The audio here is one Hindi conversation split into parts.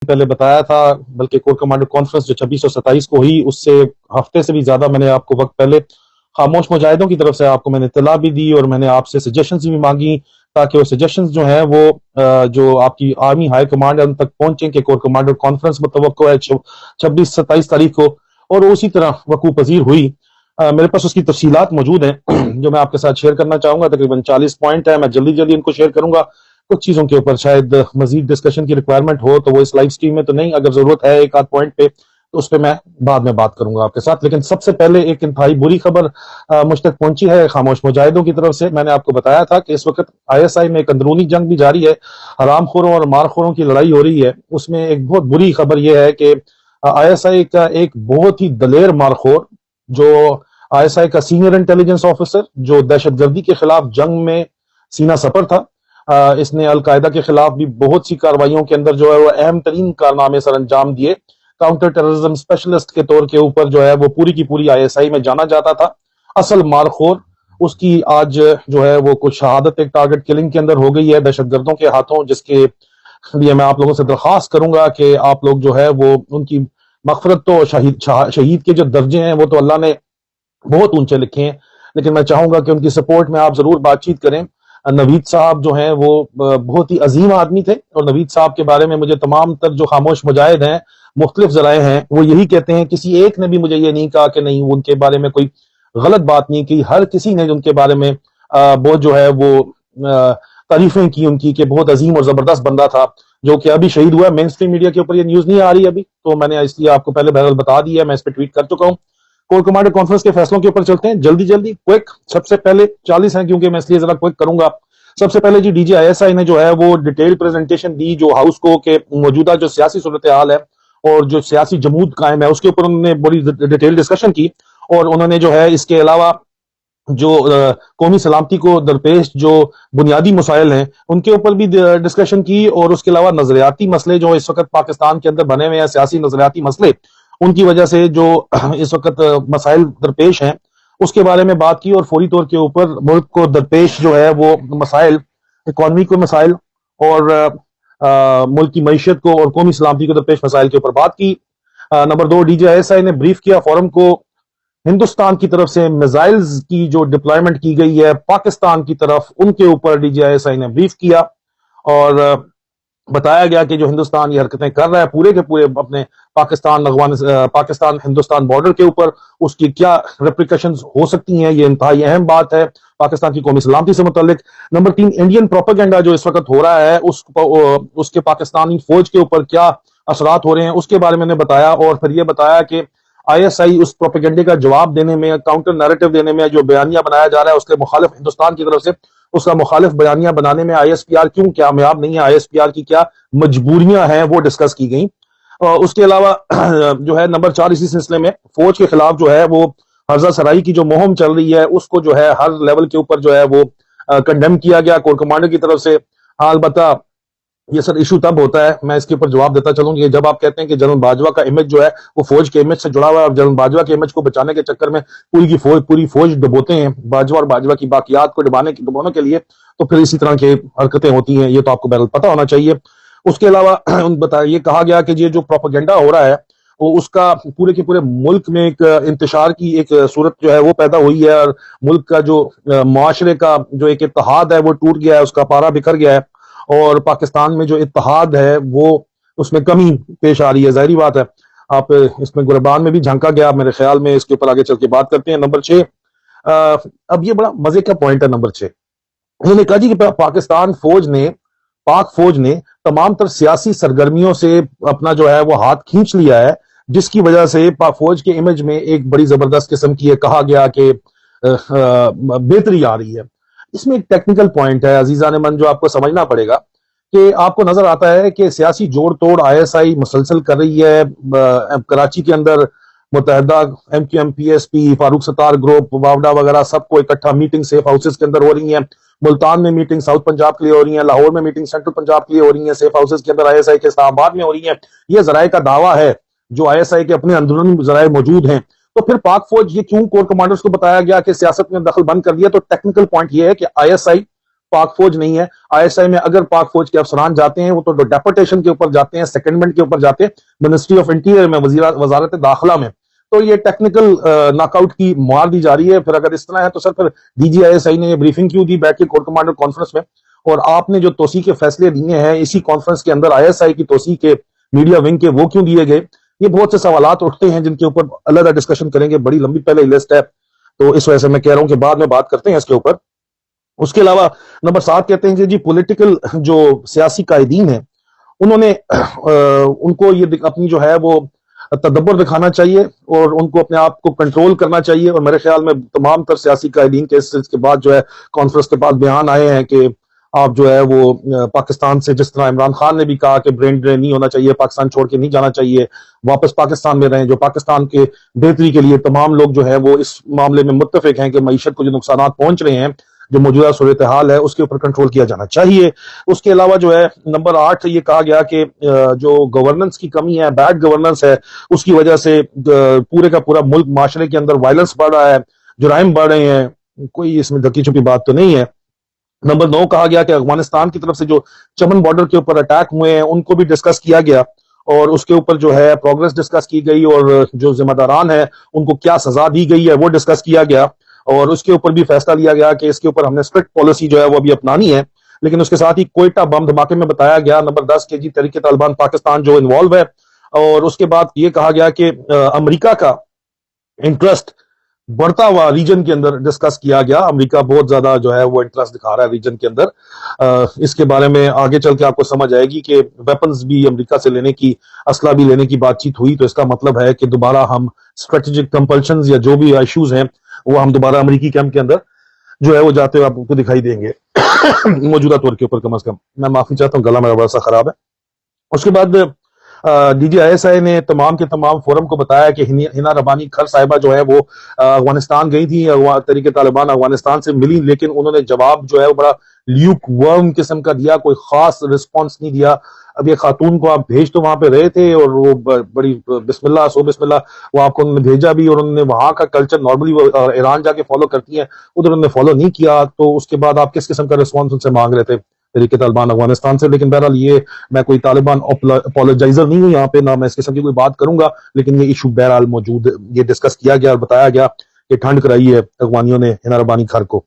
पहले बताया था, बल्कि कोर कमांडर कॉन्फ्रेंस जो 26 और 27 को हुई, उससे हफ्ते से भी ज्यादा मैंने आपको वक्त पहले खामोश मुजाहिदों की तरफ से आपको मैंने इत्तला भी दी और मैंने आपसे सजेशंस भी मांगी, ताकि वो सजेशंस जो हैं वो जो आपकी आर्मी हाई कमांड है उन तक पहुंचे कि कोर कमांडर कॉन्फ्रेंस मुतवक्को है 26-27 तारीख को, और उसी तरह वकूफ पजीर हुई। मेरे पास उसकी तफसीलात मौजूद हैं जो मैं आपके साथ शेयर करना चाहूंगा। तकरीबन 40 पॉइंट है, मैं जल्दी जल्दी इनको शेयर करूंगा। कुछ चीजों के ऊपर शायद मजीद डिस्कशन की रिक्वायरमेंट हो तो वो इस लाइव स्ट्रीम में तो नहीं, अगर जरूरत है एक आध पॉइंट पे तो उस पर मैं बाद में बात करूंगा आपके साथ। लेकिन सबसे पहले एक इंतहाई बुरी खबर मुझ तक पहुंची है खामोश मुजाहिदों की तरफ से। मैंने आपको बताया था कि इस वक्त ISI में एक अंदरूनी जंग भी जारी है, हरामखोरों और मारखोरों की लड़ाई हो रही है। उसमें एक बहुत बुरी खबर यह है कि ISI का एक बहुत ही दलेर मारखोर, जो ISI का सीनियर इंटेलिजेंस ऑफिसर, जो दहशतगर्दी के खिलाफ जंग में सीना सपर था, इसने अलकायदा के खिलाफ भी बहुत सी कार्रवाइयों के अंदर जो है वो अहम तरीन कारनामे सर अंजाम दिए। काउंटर टेररिज्म स्पेशलिस्ट के तौर के ऊपर जो है वो पूरी की पूरी ISI में जाना जाता था। असल मारखोर उसकी आज जो है वो कुछ शहादत एक टारगेट किलिंग के अंदर हो गई है दहशतगर्दों के हाथों, जिसके लिए मैं आप लोगों से दरख्वास्त करूंगा कि आप लोग जो है वो उनकी मगफरत, तो शहीद के जो दर्जे हैं वो तो अल्लाह ने बहुत ऊंचे लिखे हैं, लेकिन मैं चाहूंगा कि उनकी सपोर्ट में आप जरूर बातचीत करें। नवीद साहब जो हैं वो बहुत ही अजीम आदमी थे, और नवीद साहब के बारे में मुझे तमाम तर जो खामोश मुजाहिद हैं, मुख्तलिफ जराए हैं, वो यही कहते हैं, किसी एक ने भी मुझे ये नहीं कहा कि नहीं उनके बारे में कोई गलत बात नहीं की। हर किसी ने उनके बारे में बहुत जो है वो तारीफें की उनकी कि बहुत अजीम और जबरदस्त बंदा था, जो कि अभी शहीद हुआ है। मेन स्ट्रीम मीडिया के ऊपर ये न्यूज नहीं आ रही अभी, तो मैंने इसलिए आपको पहले बहरहाल बता दिया, मैं इस पर ट्वीट कर चुका हूँ। कोर कमांडर कॉन्फ्रेंस के फैसलों के ऊपर चलते हैं जल्दी जल्दी, क्विक। सबसे पहले 40 हैं क्योंकि मैं इसलिए जरा क्विक करूंगा। सबसे पहले जी DGISI ने जो है वो डिटेल प्रेजेंटेशन दी, जो हाउस को के मौजूदा जो सियासी सूरत हाल है और जो सियासी जमूद कायम है उसके ऊपर उन्होंने बड़ी डिटेल डिस्कशन की। और उन्होंने जो है इसके अलावा जो कौमी सलामती को दरपेश जो बुनियादी मसाइल हैं उनके ऊपर भी डिस्कशन की, और उसके अलावा नजरियाती मसले जो इस वक्त पाकिस्तान के अंदर बने हुए हैं, सियासी नजरियाती मसले, उनकी वजह से जो इस वक्त मसाइल दरपेश हैं उसके बारे में बात की। और फौरी तौर के ऊपर मुल्क को दरपेश जो है वो मसाइल, इकॉनमी को मसाइल और मुल्क की मईशत को और कौमी सलामती को दरपेश मसाइल के ऊपर बात की। नंबर 2, DGISI ने ब्रीफ किया फोरम को हिंदुस्तान की तरफ से मिसाइल्स की जो डिप्लॉयमेंट की गई है पाकिस्तान की तरफ, उनके ऊपर DGISI ने ब्रीफ किया, और बताया गया कि जो हिंदुस्तान ये हरकतें कर रहा है पूरे के पूरे अपने पाकिस्तान हिंदुस्तान बॉर्डर के ऊपर, उसकी क्या रेप्रिकॉशंस हो सकती हैं, ये इंतहाई अहम बात है पाकिस्तान की कौमी सलामती से मुतल्लिक। नंबर 3, इंडियन प्रोपेगेंडा जो इस वक्त हो रहा है उसके पाकिस्तानी फौज के ऊपर क्या असरात हो रहे हैं उसके बारे में उन्होंने बताया। और फिर ये बताया कि ISI उस प्रोपेगेंडे का जवाब देने में, काउंटर नैरेटिव देने में, जो बयानिया बनाया जा रहा है उसके मुखालिफ हिंदुस्तान की तरफ से, उसका मुखालिफ बयानिया बनाने में ISPR क्यों कामयाब नहीं है, ISPR की क्या मजबूरियां हैं, वो डिस्कस की गई। उसके अलावा जो है नंबर 4, इसी सिलसिले में फौज के खिलाफ जो है वो हर्जा सराई की जो मुहिम चल रही है उसको जो है हर लेवल के ऊपर जो है वो कंडेम किया गया कोर कमांडर की तरफ से। हाँ, अलबत्ता ये सर इशू तब होता है, मैं इसके ऊपर जवाब देता चलूंगी, जब आप कहते हैं कि जनरल बाजवा का इमेज जो है वो फौज के इमेज से जुड़ा हुआ है, और जनरल बाजवा के इमेज को बचाने के चक्कर में पूरी फौज डुबोते हैं बाजवा और बाजवा की बाकियात को डुबाने के लिए, तो फिर इसी तरह की हरकतें होती हैं, ये तो आपको बहरहाल पता होना चाहिए। उसके अलावा ये कहा गया कि ये जो प्रोपेगेंडा हो रहा है वो उसका पूरे के पूरे मुल्क में एक इंतशार की एक सूरत जो है वो पैदा हुई है, और मुल्क का जो मुआशरे का जो एक इत्तेहाद है वो टूट गया है, उसका पारा बिखर गया है, और पाकिस्तान में जो इत्तेहाद है वो उसमें कमी पेश आ रही है। जाहिर बात है, आप इसमें गुरबान में भी झांका गया मेरे ख्याल में, इसके ऊपर आगे चल के बात करते हैं। नंबर 6, अब ये बड़ा मजे का पॉइंट है। नंबर 6 उन्होंने कहा जी कि पाक फौज ने तमाम तर सियासी सरगर्मियों से अपना जो है वो हाथ खींच लिया है, जिसकी वजह से पाक फौज के इमेज में एक बड़ी जबरदस्त किस्म की कहा गया कि बेहतरी आ रही है। इसमें एक टेक्निकल पॉइंट है अजीजा ने मन, जो आपको समझना पड़ेगा कि आपको नजर आता है कि सियासी जोड़ तोड़ ISI मुसलसल कर रही है। कराची के अंदर मुत्तहदा MQM PSP Farooq Sattar group Vawda वगैरह सबको इकट्ठा मीटिंग सेफ हाउसेस के अंदर हो रही है। मुल्तान में मीटिंग साउथ पंजाब के लिए हो रही है, लाहौर में मीटिंग सेंट्रल पंजाब के लिए हो रही है, सेफ हाउसेस के अंदर ISI के इस्लामाबाद में हो रही है। ये जराए का दावा है जो ISI के अपने अंदरूनी जराए मौजूद हैं। तो फिर पाक फौज ये क्यों कोर कमांडर्स को बताया गया कि सियासत में दखल बंद कर दिया? तो टेक्निकल पॉइंट ये है कि ISI पाक फौज नहीं है। आईएसआई में अगर पाक फौज के अफसरान जाते हैं वो तो डेपुटेशन के ऊपर जाते हैं, सेकेंडमेंट के ऊपर जाते हैं, मिनिस्ट्री ऑफ इंटीरियर में, वजारत दाखिला में। तो ये टेक्निकल नॉकआउट की मार दी जा रही है। फिर अगर इस तरह है तो सर फिर डीजीआईएसआई ने ये ब्रीफिंग क्यों दी बैठ के कोर कमांडर कॉन्फ्रेंस में, और आपने जो तोसी के फैसले दिए हैं इसी कॉन्फ्रेंस के अंदर आईएसआई की तोसी के मीडिया विंग के, वो क्यों दिए गए? ये बहुत से सवालात उठते हैं जिनके ऊपर अलग डिस्कशन करेंगे, बड़ी लंबी पहले लिस्ट है, तो इस वजह से मैं कह रहा हूं कि बाद में बात करते हैं इसके ऊपर। उसके अलावा नंबर 7 कहते हैं कि जी पॉलिटिकल जो सियासी कायदीन है उन्होंने उनको ये अपनी जो है वो तदब्बर दिखाना चाहिए और उनको अपने आप को कंट्रोल करना चाहिए। और मेरे ख्याल में तमाम तर सियासी कायदीन के इसके बाद जो है कॉन्फ्रेंस के बाद बयान आए हैं कि आप जो है वो पाकिस्तान से, जिस तरह इमरान खान ने भी कहा कि ब्रेन ड्रेन नहीं होना चाहिए, पाकिस्तान छोड़ के नहीं जाना चाहिए, वापस पाकिस्तान में रहें, जो पाकिस्तान के बेहतरी के लिए तमाम लोग जो है वो इस मामले में मुत्तफिक हैं कि मईशत को जो नुकसान पहुंच रहे हैं, जो मौजूदा सूरत हाल है उसके ऊपर कंट्रोल किया जाना चाहिए। उसके अलावा जो है नंबर 8 ये कहा गया कि जो गवर्नेंस की कमी है, बैड गवर्नेंस है, उसकी वजह से पूरे का पूरा मुल्क माशरे के अंदर वायलेंस बढ़ रहा है, जुराइम बढ़ रहे हैं, कोई इसमें ढकी छुपी बात तो नहीं है। नंबर 9 कहा गया कि अफगानिस्तान की तरफ से जो चमन बॉर्डर के ऊपर अटैक हुए हैं उनको भी डिस्कस किया गया और उसके ऊपर जो है प्रोग्रेस डिस्कस की गई और जो जिम्मेदारान है उनको क्या सजा दी गई है वो डिस्कस किया गया। और उसके ऊपर भी फैसला लिया गया कि इसके ऊपर हमने स्ट्रिक्ट पॉलिसी जो है वो अभी अपनानी है। लेकिन उसके साथ ही कोयटा बम धमाके में बताया गया नंबर 10 के जी तहरीक तालिबान पाकिस्तान जो इन्वॉल्व है। और उसके बाद ये कहा गया कि अमेरिका का इंटरेस्ट बढ़ता हुआ रीजन के अंदर डिस्कस किया गया। अमेरिका बहुत ज्यादा जो है वो इंटरेस्ट दिखा रहा है रीजन के अंदर। इसके बारे में आगे चल के आपको समझ आएगी कि वेपन्स भी अमेरिका से लेने की, असला भी लेने की बातचीत हुई, तो इसका मतलब है कि दोबारा हम स्ट्रेटेजिक कंपल्शंस या जो भी इश्यूज हैं वो हम दोबारा अमेरिकी कैंप के अंदर जो है वो जाते हुए आपको दिखाई देंगे मौजूदा तौर के ऊपर कम अज कम। मैं माफी चाहता हूँ, गला मेरा बड़ा सा खराब है। उसके बाद डीजीआईएसआई ने तमाम के तमाम फोरम को बताया कि हिना रबानी खर साहिबा जो है वो अफगानिस्तान गई थी, तरीके तालिबान अफगानिस्तान से मिली, लेकिन उन्होंने जवाब जो है वो बड़ा ल्यूक वर्म किस्म का दिया, कोई खास रिस्पॉन्स नहीं दिया। अब ये खातून को आप भेज तो वहां पे रहे थे और वो बड़ी बिस्मिल्लाह सो बिस्मिल्लाह वो आपको उन्होंने भेजा भी और उन्होंने वहां का कल्चर नॉर्मली वो ईरान जाके फॉलो करती है, उधर उन्होंने फॉलो नहीं किया, तो उसके बाद आप किस किस्म का रिस्पॉन्स उनसे मांग रहे थे तरीके तालिबान अफगानिस्तान से। लेकिन बहरहाल ये मैं कोई तालिबान अपोलोजाइजर नहीं हूं यहाँ पे, ना मैं इस किस्म की कोई बात करूंगा, लेकिन ये इशू बहरहाल मौजूद, ये डिस्कस किया गया और बताया गया कि ठंड कराई है अफगानियों ने हिना रबानी खर को।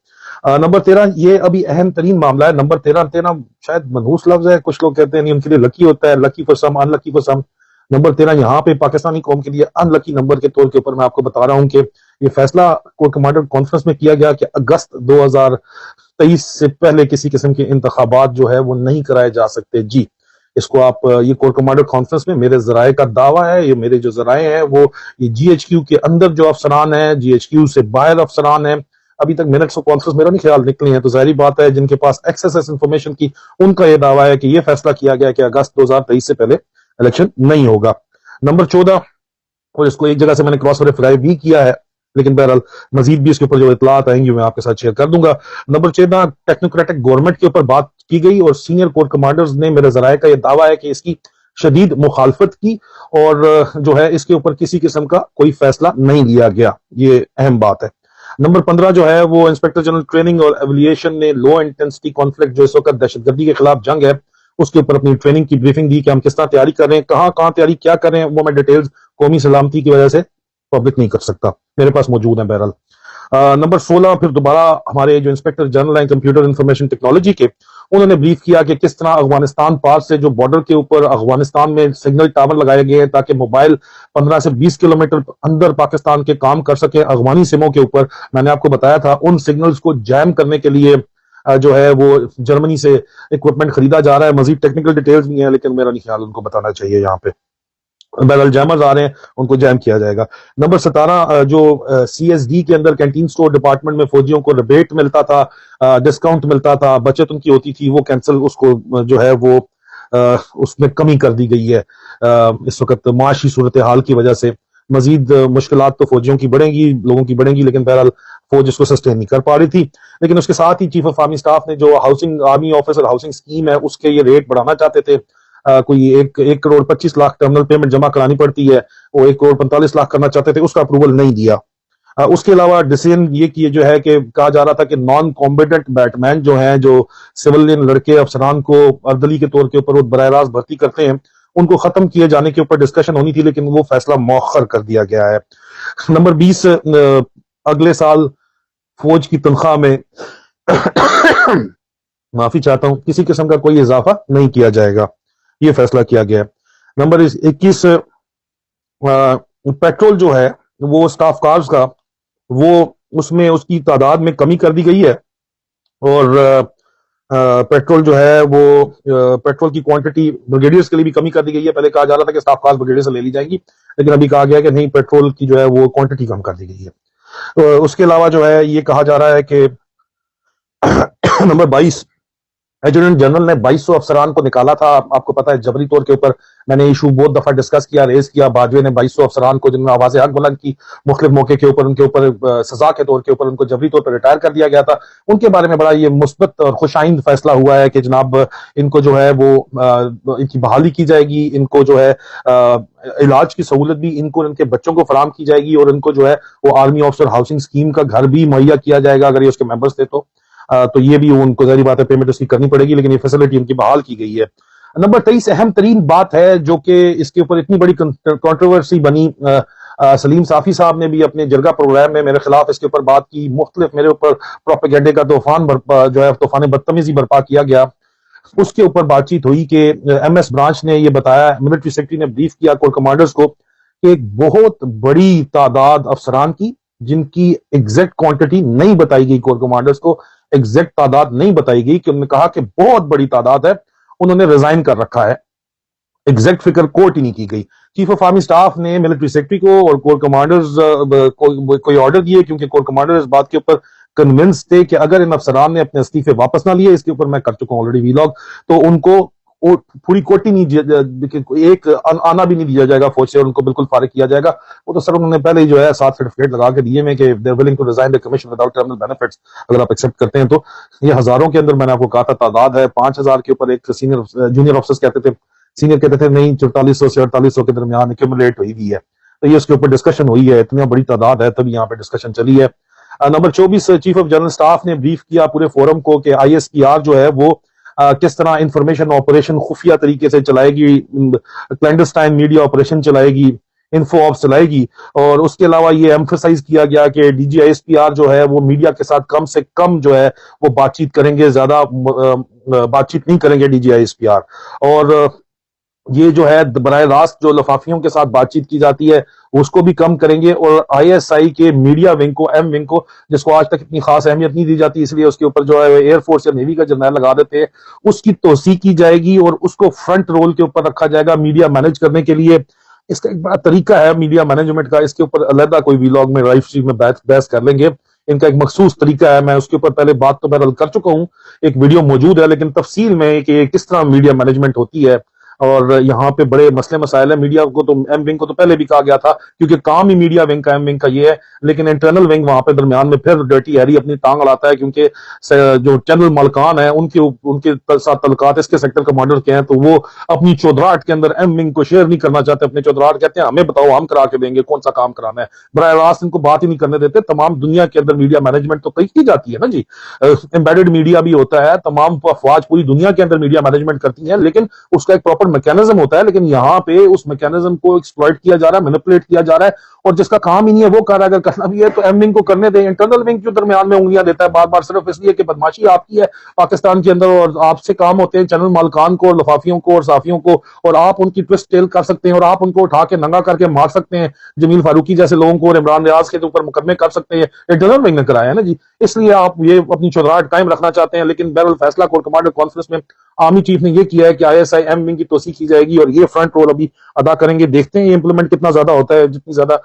नंबर 13 ये अभी अहम तरीन मामला है। नंबर 13 शायद मनहूस लफ्ज है, कुछ लोग कहते हैं नहीं, उनके लिए लकी होता है, lucky for some unlucky for some. Number 13 यहाँ पे पाकिस्तानी कौम के लिए अनलकी नंबर के तौर के ऊपर मैं आपको बता रहा हूँ कि ये फैसला कोर कमांडर कॉन्फ्रेंस में किया गया कि अगस्त 2023 से पहले किसी किस्म के इंतखाबात जो है वो नहीं कराए जा सकते। जी इसको आप, ये कोर कमांडर कॉन्फ्रेंस में मेरे जराए का दावा है, ये मेरे जो जराए हैं वो ये जीएचक्यू के अंदर जो अफसरान है, जीएचक्यू से बाहर अफसरान है, अभी तक मिनट्स ऑफ कॉन्फ्रेंस मेरा नहीं ख्याल निकले हैं, तो जाहिर बात है जिनके पास एक्सेस इंफॉर्मेशन की उनका यह दावा है कि यह फैसला किया गया कि अगस्त 2023 से पहले इलेक्शन नहीं होगा। नंबर 14 और इसको एक जगह से मैंने क्रॉस वेरीफाई भी किया है, लेकिन बहरहाल मजीद भी इसके ऊपर जो इतलात आएंगी मैं आपके साथ शेयर कर दूंगा। नंबर 14 टेक्नोक्रेटिक गवर्नमेंट के ऊपर बात की गई और सीनियर कोर कमांडर्स ने, मेरे जराए का यह दावा है कि इसकी शदीद मुखालफत की और जो है इसके ऊपर किसी किस्म का कोई फैसला नहीं लिया गया, ये अहम बात है। नंबर 15 जो है वो इंस्पेक्टर जनरल ट्रेनिंग और एविएशन ने लो इंटेंसिटी कॉन्फ्लिक्ट जो इस वक्त दहशतगर्दी के खिलाफ जंग है उसके ऊपर अपनी ट्रेनिंग की ब्रीफिंग दी कि हम किस तरह तैयारी कर रहे हैं, कहां तैयारी क्या कर रहे हैं, वो मैं डिटेल्स कौमी सलामती की वजह से पब्लिक नहीं कर सकता, मेरे पास मौजूद है। बहरहाल नंबर 16 फिर दोबारा हमारे जो इंस्पेक्टर जनरल हैं कंप्यूटर इंफॉर्मेशन टेक्नोलॉजी के, उन्होंने ब्रीफ किया कि किस तरह अफगानिस्तान पार से जो बॉर्डर के ऊपर अफगानिस्तान में सिग्नल टावर लगाए गए हैं ताकि मोबाइल 15 से 20 किलोमीटर अंदर पाकिस्तान के काम कर सके अफगानी सिमों के ऊपर। मैंने आपको बताया था उन सिग्नल्स को जैम करने के लिए जो है वो जर्मनी से इक्विपमेंट खरीदा जा रहा है। मजीद टेक्निकल डिटेल्स नहीं है लेकिन मेरा नहीं ख्याल उनको बताना चाहिए यहाँ पे। बैरल जैमर्स आ रहे हैं, उनको जैम किया जाएगा। नंबर 17 जो सीएसडी के अंदर कैंटीन स्टोर डिपार्टमेंट में फौजियों को रिबेट मिलता था, डिस्काउंट मिलता था, बचत उनकी होती थी, वो कैंसिल, उसको जो है वो उसमें कमी कर दी गई है। इस वक्त माशी सूरत हाल की वजह से मजीद मुश्किलात तो फौजियों की बढ़ेंगी, लोगों की बढ़ेंगी, लेकिन बहरहाल फौज इसको सस्टेन नहीं कर पा रही थी। लेकिन उसके साथ ही चीफ ऑफ आर्मी स्टाफ ने जो housing army officer housing scheme है उसके ये रेट बढ़ाना चाहते थे। कोई 1 करोड़ 25 लाख टर्मिनल पेमेंट जमा करानी पड़ती है, वो 1 करोड़ 45 लाख करना चाहते थे, उसका अप्रूवल नहीं दिया। उसके अलावा डिसीजन ये किए जो है कि कहा जा रहा था कि नॉन कॉम्बिटेंट बैटमैन जो हैं, जो सिविलियन लड़के अफसरान को अर्दली के तौर के ऊपर वो बराह रास्त भर्ती करते हैं, उनको खत्म किए जाने के ऊपर डिस्कशन होनी थी, लेकिन वो फैसला मौखर कर दिया गया है। नंबर 20, अगले साल फौज की तनख्वाह में माफी चाहता हूं, किसी किस्म का कोई इजाफा नहीं किया जाएगा, ये फैसला किया गया है। नंबर 21, पेट्रोल जो है वो स्टाफ कार्स का, वो उसमें उसकी तादाद में कमी कर दी गई है, और पेट्रोल जो है वो पेट्रोल की क्वांटिटी ब्रिगेडियर्स के लिए भी कमी कर दी गई है। पहले कहा जा रहा था कि स्टाफ कार्स ब्रिगेडियर से ले ली जाएंगी, लेकिन अभी कहा गया है कि नहीं, पेट्रोल की जो है वो क्वांटिटी कम कर दी गई है। तो उसके अलावा जो है ये कहा जा रहा है कि नंबर 22, एडजुटेंट जनरल ने 2200 अफसरान को निकाला था, आपको पता है जबरी तौर के ऊपर। मैंने इशू बहुत दफा डिस्कस किया, रेज किया। बाजवे ने 2200 अफसरान को, जिन्होंने आवाज हक बुलंद की मुख्तलिफ मौके के ऊपर, उनके ऊपर सजा के तौर के ऊपर उनको जबरी तौर पर रिटायर कर दिया गया था। उनके बारे में बड़ा ये मुस्बत और खुशाइंद फैसला हुआ है कि जनाब इनको जो है वो इनकी बहाली की जाएगी, इनको जो है इलाज की सहूलत भी इनको, इनके बच्चों को फराम की जाएगी, और इनको जो है वो आर्मी ऑफिसर हाउसिंग स्कीम का घर भी मुहैया किया जाएगा अगर ये उसके मेंबर्स थे तो ये भी उनको जारी बात है पेमेंट उसकी करनी पड़ेगी, लेकिन ये फैसिलिटी उनकी बहाल की गई है। नंबर 23, अहम तरीन बात है जो कि इसके ऊपर इतनी बड़ी कंट्रोवर्सी बनी, सलीम साफी साहब ने भी अपने जरगा प्रोग्राम में मेरे खिलाफ इसके ऊपर बात की, मुख्तलिफ मेरे ऊपर प्रोपेगेंडे का जो है तूफान बदतमीजी बर्पा किया गया। उसके ऊपर बातचीत हुई कि MS ब्रांच ने ये बताया, मिलिट्री सेक्रेटरी ने ब्रीफ किया कोर कमांडर्स को कि एक बहुत बड़ी तादाद अफसरान की, जिनकी एग्जैक्ट क्वांटिटी नहीं बताई गई, कोर कमांडर्स को एग्जैक्ट तादाद नहीं बताई गई, कि उन्होंने कहा कि बहुत बड़ी तादाद है, उन्होंने रिजाइन कर रखा है, एग्जैक्ट फिगर कोट ही नहीं की गई। चीफ ऑफ आर्मी स्टाफ ने मिलिट्री सेक्रेटरी को और कोर कमांडर्स कोई ऑर्डर दिए, क्योंकि कोर कमांडर इस बात के ऊपर कन्विंस थे कि अगर इन अफसरान ने अपने इस्तीफे वापस ना लिए, इसके ऊपर मैं कर चुका हूं ऑलरेडी वीलॉग, तो उनको पूरी कोटी नहीं, एक आना भी नहीं दिया जाएगा फौज से, और उनको बिल्कुल फारिग किया जाएगा। वो तो सर उन्होंने पहले ही जो है 7 सर्टिफिकेट लगा के दिए में कि they are willing to resign the commission without terminal benefits, अगर आप एक्सेप्ट करते हैं तो। ये हजारों के अंदर मैंने आपको कहा था तादाद है, 5000 के ऊपर एक सीनियर जूनियर ऑफिसर्स कहते थे, सीनियर कहते थे नहीं 4400 से 4800 के दरमियान एक्यूमुलेट हुई भी है, तो ये उसके ऊपर डिस्कशन हुई है, इतनी बड़ी तादाद है तभी यहाँ पे डिस्कशन चली है। Number 24, chief of general staff ने ब्रीफ किया पूरे फोरम को कि ISPR जो है वो किस तरह इंफॉर्मेशन ऑपरेशन खुफिया तरीके से चलाएगी, क्लैंडस्टाइन मीडिया ऑपरेशन चलाएगी, इन्फो ऑप्स चलाएगी। और उसके अलावा ये एम्फसाइज किया गया कि DGISPR जो है वो मीडिया के साथ कम से कम जो है वो बातचीत करेंगे, ज्यादा बातचीत नहीं करेंगे DGISPR। और ये जो है बराह रास्त जो लफाफियों के साथ बातचीत की जाती है उसको भी कम करेंगे, और ISI के मीडिया विंग को, M विंग को, जिसको आज तक इतनी खास अहमियत नहीं दी जाती, इसलिए उसके ऊपर जो है एयरफोर्स या नेवी का जर्नल लगा देते हैं, उसकी तोसी की जाएगी और उसको फ्रंट रोल के ऊपर रखा जाएगा मीडिया मैनेज करने के लिए। इसका एक बड़ा तरीका है मीडिया मैनेजमेंट का, इसके ऊपर अलहदा कोई व्लॉग में लाइव स्ट्रीम में बहस कर लेंगे। इनका एक मखसूस तरीका है, मैं उसके ऊपर पहले बात तो बहरहाल कर चुका हूं, एक वीडियो मौजूद है, लेकिन तफसील में कि किस तरह मीडिया मैनेजमेंट होती है। और यहाँ पे बड़े मसले मसाइल है। मीडिया को तो, M विंग को तो पहले भी कहा गया था, क्योंकि काम ही मीडिया विंग का, M विंग का ये है, लेकिन इंटरनल विंग वहां पे दरमियान में फिर डर्टी हैरी अपनी टांग अड़ाता है, क्योंकि जो चैनल मालकान है उनके साथ तल्लुकात इसके सेक्टर कमांडर के हैं, तो वो अपनी चौधराहट के अंदर M विंग को शेयर नहीं करना चाहते अपने चौधराहट, कहते हैं हमें बताओ, हम करा के देंगे, कौन सा काम कराना है, बराह रास्त इनको बात ही नहीं करने देते। तमाम दुनिया के अंदर मीडिया मैनेजमेंट तो कही की जाती है ना जी, एम्बेडेड मीडिया भी होता है, तमाम अफवाज पूरी दुनिया के अंदर मीडिया मैनेजमेंट करती है, लेकिन उसका एक प्रॉपर मैकेनिज्म होता है। लेकिन यहाँ पे उस मैकेनिज्म को एक्सप्लॉइट किया जा रहा है, मैनिपुलेट किया जा रहा है, और जिसका काम ही नहीं है वो कर रहा है। अगर करना भी है तो M विंग को करने दें, इंटरनल विंग क्यों दरमियान में उंगलियां देता है बार बार, सिर्फ इसलिए कि बदमाशी आपकी है पाकिस्तान के अंदर, और आपसे काम होते हैं चैनल मालकान को और लफाफियों को और साफियों को, और आप उनकी ट्विस्ट टेल कर सकते हैं, और आप उनको उठा के नंगा करके मार सकते हैं, जमील फारूकी जैसे लोगों को और इमरान रियाज के ऊपर मुकदमे कर सकते हैं। इंटरनल विंग ने कराया है ना जी, इसलिए आप ये अपनी चौधराहट कायम रखना चाहते हैं। लेकिन बहरहाल फैसला कोर कमांडर कॉन्फ्रेंस में आर्मी चीफ ने यह किया है कि ISI M विंग की तोसी की जाएगी, और ये फ्रंट रोल अभी अदा करेंगे। देखते हैं ये इंप्लीमेंट कितना ज्यादा होता है, जितनी ज्यादा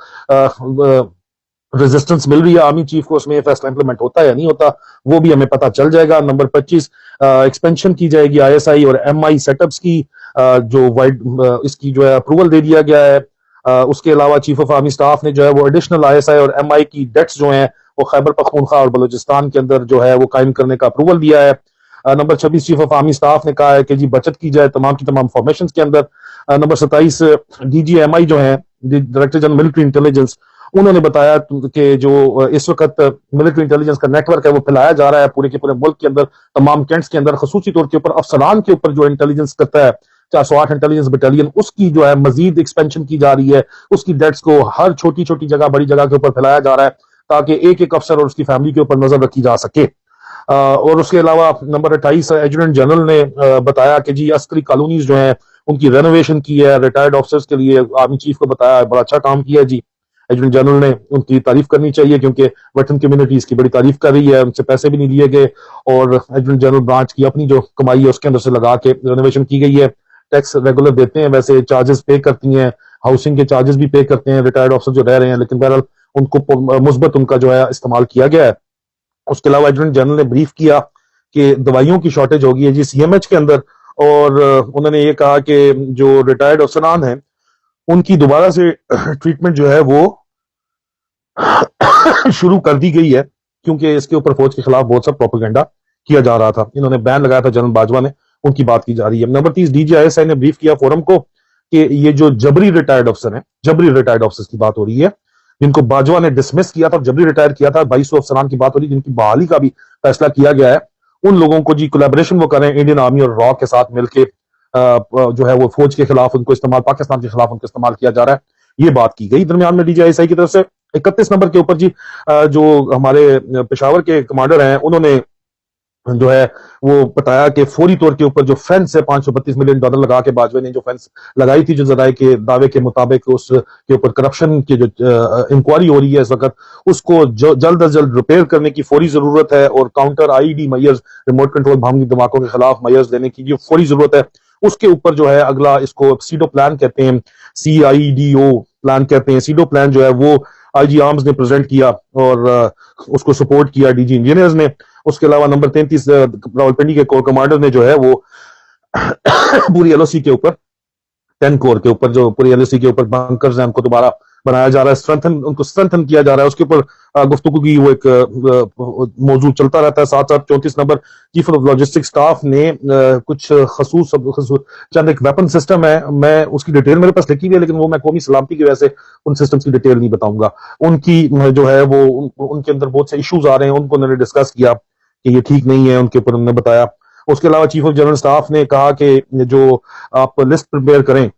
रेजिस्टेंस मिल रही है आर्मी चीफ को, उसमें ये फैसला इंप्लीमेंट होता है या नहीं होता वो भी हमें पता चल जाएगा। नंबर 25, एक्सपेंशन की जाएगी ISI और MI सेटअप्स की, जो वाइड इसकी जो है अप्रूवल दे दिया गया है। उसके अलावा चीफ ऑफ आर्मी स्टाफ ने जो है वो एडिशनल ISI और MI की डेट्स जो हैं वो खैबर पख्तूनख्वा और बलूचिस्तान के अंदर जो है वो कायम करने का अप्रूवल दिया है। Number 26, chief of army staff ने कहा है कि जी बचत की जाए तमाम की तमाम फॉर्मेशन के अंदर। नंबर 27, DGMI जो है, डायरेक्टर जनरल मिलिट्री इंटेलिजेंस, उन्होंने बताया कि जो इस वक्त मिलिट्री इंटेलिजेंस का नेटवर्क है वो फैलाया जा रहा है पूरे के पूरे मुल्क के अंदर, तमाम कैंट्स के अंदर, खसूसी तौर के ऊपर अफसरान के ऊपर जो इंटेलिजेंस करता है 408 इंटेलिजेंस बटालियन, उसकी जो है मजीद एक्सपेंशन की जा रही है, उसकी डेट्स को हर छोटी छोटी जगह, बड़ी जगह के ऊपर फैलाया जा रहा है ताकि एक एक अफसर और उसकी फैमिली के ऊपर नजर रखी जा सके। और उसके अलावा नंबर 28 एजुडेंट जनरल ने बताया कि जी अस्करी कॉलोनीज जो है उनकी रेनोवेशन की है, रिटायर्ड ऑफिसर्स के लिए आर्मी चीफ को बताया, बड़ा अच्छा काम किया जी। एजुडेंट जनरल ने उनकी तारीफ करनी चाहिए क्योंकि वेटरन कम्युनिटी इसकी बड़ी तारीफ कर रही है, उनसे पैसे भी नहीं लिए गए और एजुडेंट जनरल ब्रांच की अपनी जो कमाई है उसके अंदर से लगा के रेनोवेशन की गई है। टैक्स रेगुलर देते हैं, वैसे चार्जेस पे करती हैं, हाउसिंग के चार्जेस भी पे करते हैं रिटायर्ड ऑफिसर जो रह रहे हैं, लेकिन बहरहाल उनको मुस्बत उनका जो है इस्तेमाल किया गया है। उसके अलावा एडजुटेंट जनरल ने ब्रीफ किया कि दवाइयों की शॉर्टेज होगी है जी सीएमएच के अंदर, और उन्होंने ये कहा कि जो रिटायर्ड अफसरान हैं उनकी दोबारा से ट्रीटमेंट जो है वो शुरू कर दी गई है क्योंकि इसके ऊपर फौज के खिलाफ बहुत सा प्रोपेगेंडा किया जा रहा था। इन्होंने बैन लगाया था जनरल बाजवा ने, उनकी बात की जा रही है। नंबर 30 डीजीआईएसआई ने ब्रीफ किया फोरम को कि ये जो जबरी रिटायर्ड अफसर हैं, जबरी रिटायर्ड अफसर्स की बात हो रही है, जिनको बाजवा ने डिसमिस किया था, जबरी रिटायर किया था, 2200 अफसरान की बात हो रही है जिनकी बहाली का भी फैसला किया गया है, उन लोगों को जी कोलैबोरेशन वो करें इंडियन आर्मी और रॉ के साथ मिलकर जो है वो फौज के खिलाफ उनको इस्तेमाल, पाकिस्तान के खिलाफ उनको इस्तेमाल किया जा रहा है, ये बात की गई। दरमियान में डीजीआईएसआई की तरफ से 31 नंबर के ऊपर जी जो हमारे पेशावर के कमांडर हैं उन्होंने जो है वो बताया कि फौरी तौर के ऊपर जो फेंस है $532 मिलियन लगा के बाजवा ने जो फेंस लगाई थी, जो जराये के दावे के मुताबिक उसके ऊपर करप्शन की जो इंक्वायरी हो रही है इस वक्त, उसको जल्द अज जल्द रिपेयर करने की फौरी जरूरत है और counter IED measures, remote control bomb धमाकों के खिलाफ मयर्स देने की जो फौरी जरूरत है, उसके ऊपर जो है अगला इसको सीडो प्लान कहते हैं, CIDO प्लान कहते हैं। सीडो प्लान जो है वो IG आर्म्स ने प्रेजेंट किया और उसको सपोर्ट किया DG इंजीनियर्स ने। उसके अलावा नंबर 33 रावलपिंडी के कोर कमांडर ने जो है वो पूरी LOC के ऊपर 10 कोर के ऊपर जो पूरी LOC के ऊपर बंकर्स हैं उनको दोबारा बनाया जा रहा है, उनको स्ट्रेंथन किया जा रहा है, उसके ऊपर गुफ्तगू की वो एक मौजूद चलता रहता है। साथ साथ 34 number chief of logistic staff ने कुछ खसूस चंद एक वेपन सिस्टम है, मैं उसकी डिटेल मेरे पास लिखी हुई है लेकिन वो मैं कौमी सलामती की वजह से उन सिस्टम्स की डिटेल नहीं बताऊंगा। उनकी जो है वो उनके अंदर बहुत से इश्यूज आ रहे हैं, उनको उन्होंने डिस्कस किया कि ये ठीक नहीं है, उनके ऊपर उन्होंने बताया। उसके अलावा चीफ ऑफ जनरल स्टाफ ने कहा कि जो आप लिस्ट प्रिपेयर करें,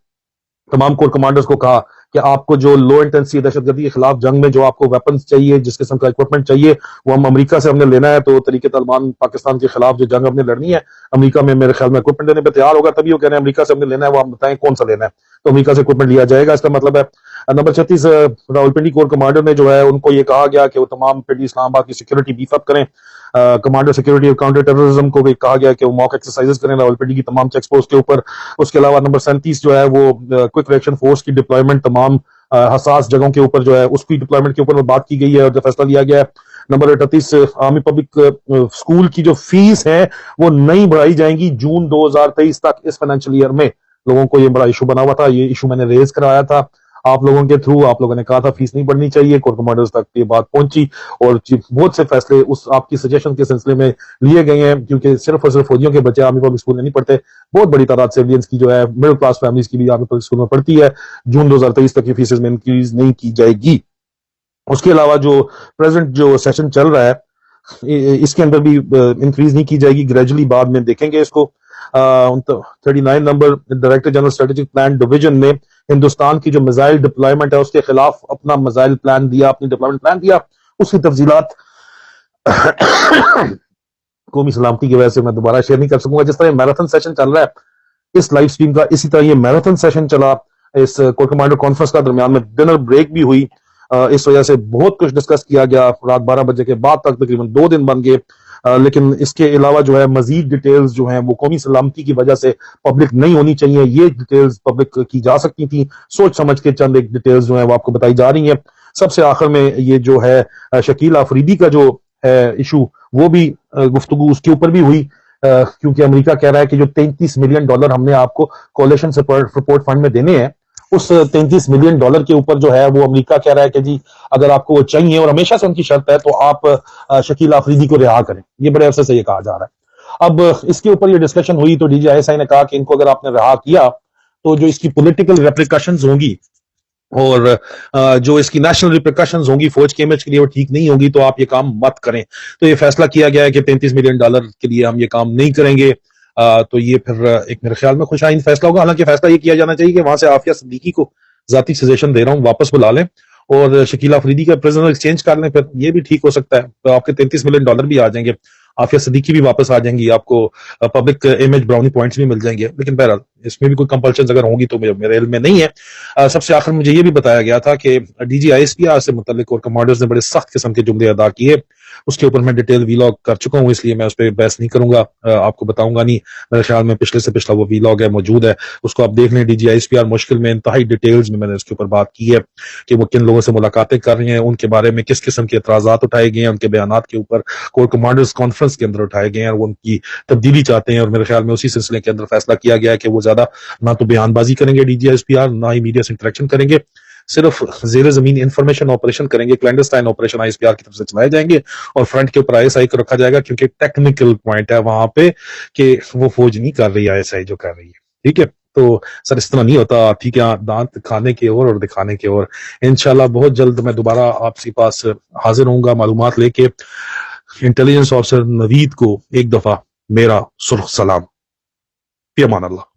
तमाम कोर कमांडर्स को कहा कि आपको जो लो इंटेंसिटी दहशतगर्दी के खिलाफ जंग में जो आपको वेपन्स चाहिए, जिस किस्म का इक्विपमेंट चाहिए, वो हम अमेरिका से हमने लेना है। तो तरीके तालिबान पाकिस्तान के खिलाफ जो जंग हमने लड़नी है, अमेरिका में मेरे ख्याल में इक्विपमेंट देने पर तैयार होगा, तभी वो कह रहे हैं अमेरिका से हमने लेना है, वो हम बताएं कौन सा लेना है, तो अमेरिका से इक्विपमेंट लिया जाएगा। इसका मतलब है नंबर 36 रावलपिंडी कोर कमांडर ने जो है उनको ये कहा गया कि वो तमाम पिंडी इस्लामाबाद की सिक्योरिटी बीफ अप करें। कमांडर सिक्योरिटी और काउंटर टेररिज्म को भी कहा गया कि वो मॉक एक्सरसाइजेस करें रावलपिंडी की तमाम चेक पोस्ट के ऊपर। उसके अलावा नंबर 37 जो है वो क्विक रिएक्शन फोर्स की डिप्लॉयमेंट तमाम हसास जगहों के ऊपर जो है उसकी डिप्लॉयमेंट के ऊपर बात की गई है और जो फैसला लिया गया है। नंबर 38 आर्मी पब्लिक स्कूल की जो फीस है वो नहीं बढ़ाई जाएंगी जून 2023 तक। इस फाइनेंशियल ईयर में लोगों को ये बड़ा इशू बना हुआ था, ये इशू मैंने रेज कराया था आप लोगों के थ्रू, आप लोगों ने कहा था फीस नहीं बढ़नी चाहिए, कोर कमांडर्स तक ये बात पहुंची और बहुत से फैसले उस आपकी सजेशन के सिलसिले में लिए गए हैं, क्योंकि सिर्फ और सिर्फ फौजियों के बच्चे आर्मी पब्लिक स्कूल में नहीं पढ़ते, बहुत बड़ी तादाद सिविलियंस की जो है मिडिल क्लास फैमिलीज की भी आर्मी पब्लिक स्कूल में पढ़ती है। जून 2023 तक की फीसेज में इंक्रीज नहीं की जाएगी। उसके अलावा जो प्रेजेंट जो सेशन चल रहा है इसके अंदर भी इंक्रीज नहीं की जाएगी, ग्रेजुअली बाद में देखेंगे इसको। 39 number director general strategic plan division ने हिंदुस्तान की जो मिसाइल डिप्लॉयमेंट है उसके खिलाफ अपना मिसाइल प्लान दिया, अपनी डिप्लॉयमेंट प्लान दिया, उसकी तफसीलात कौमी सलामती की वजह से मैं दोबारा शेयर नहीं कर सकूंगा। जिस तरह मैराथन सेशन चल रहा है इस लाइव स्ट्रीम का, इसी तरह ये मैराथन सेशन चला इस कोर कमांडर कॉन्फ्रेंस का, दरमियान में डिनर ब्रेक भी हुई, इस वजह से बहुत कुछ डिस्कस किया गया, रात 12 बजे के बाद तक तकरीबन 2 दिन बन गए। लेकिन इसके अलावा जो है मजीद डिटेल्स जो हैं वो कौमी सलामती की वजह से पब्लिक नहीं होनी चाहिए, ये डिटेल्स पब्लिक की जा सकती थी, सोच समझ के चंद एक डिटेल्स जो है वो आपको बताई जा रही हैं। सबसे आखिर में ये जो है शकील अफरीदी का जो है इशू, वो भी गुफ्तगू उसके ऊपर भी हुई, क्योंकि अमेरिका कह रहा है कि जो $33 मिलियन हमने आपको कोalition सपोर्ट फंड में देने हैं, उस $33 मिलियन के ऊपर जो है वो अमेरिका कह रहा है कि जी अगर आपको वो चाहिए, और हमेशा से उनकी शर्त है, तो आप शकील अफरीदी को रिहा करें। ये बड़े अरसे से ये कहा जा रहा है। अब इसके ऊपर ये डिस्कशन हुई तो DGISI ने कहा कि इनको अगर आपने रिहा किया तो जो इसकी पॉलिटिकल रेप्रिकॉशंस होंगी और जो इसकी नेशनल रिप्रिकॉशंस होंगी फौज के इमेज के लिए वो ठीक नहीं होंगी, तो आप ये काम मत करें। तो ये फैसला किया गया है कि $33 मिलियन के लिए हम ये काम नहीं करेंगे। तो ये फिर एक मेरे ख्याल में खुशाइन फैसला होगा। हालांकि फैसला ये किया जाना चाहिए कि वहां से आफिया सिद्दीकी को जाती सजेशन दे रहा हूँ वापस बुला लें और शकील अफरीदी का प्रिजनर एक्सचेंज कर लें, फिर ये भी ठीक हो सकता है। तो आपके $33 मिलियन भी आ जाएंगे, आफिया सिद्दीकी भी वापस आ जाएंगी, आपको पब्लिक इमेज ब्राउनी पॉइंट्स भी मिल जाएंगे। लेकिन बहरहाल इसमें भी कोई कंपल्शन अगर होंगी तो मेरे इल्म में नहीं है। सबसे आखिर मुझे ये भी बताया गया था कि डीजी आईएसपीआर से मुतल्लिक और कमांडर्स ने बड़े सख्त किस्म के जुमले अदा किए। उसके ऊपर मैं डिटेल वीलॉग कर चुका हूँ, इसलिए मैं उस पर बहस नहीं करूंगा, आपको बताऊंगा नहीं। मेरे ख्याल में पिछले से पिछला वो वीलॉग है, मौजूद है, उसको आप देख लें। डीजी आईएसपीआर मुश्किल में इंतहाई डिटेल्स में मैंने उसके ऊपर बात की है कि वो किन लोगों से मुलाकातें कर रही हैं, उनके बारे में किस किस्म के एतराजात उठाए गए हैं, उनके बयान के ऊपर कोर कमांडर्स कॉन्फ्रेंस के अंदर उठाए गए हैं और वो उनकी तब्दीली चाहते हैं। और मेरे ख्याल में उसी सिलसिले के अंदर फैसला किया गया है कि वो ज्यादा ना तो बयानबाजी करेंगे डीजीआईएसपीआर, ना ही मीडिया से इंटरेक्शन करेंगे, सिर्फ जेर जमीन इंफॉर्मेशन ऑपरेशन करेंगे। क्लैंडस्टाइन ऑपरेशन आईएसपीआर की तरफ से चलाए जाएंगे और फ्रंट के ऊपर आईएसआई को रखा जाएगा, क्योंकि टेक्निकल पॉइंट है वहां पे कि वो फौज नहीं कर रही, आईएसआई जो कर रही है। ठीक है, तो सर इस तरह नहीं होता, हाथी के दांत खाने की ओर और दिखाने की ओर। इंशाल्लाह बहुत जल्द मैं दोबारा आपके पास हाजिर होऊंगा मालूमात लेके। इंटेलिजेंस ऑफिसर नवीद को एक दफा मेरा सुर्ख सलाम। फी अमान अल्लाह।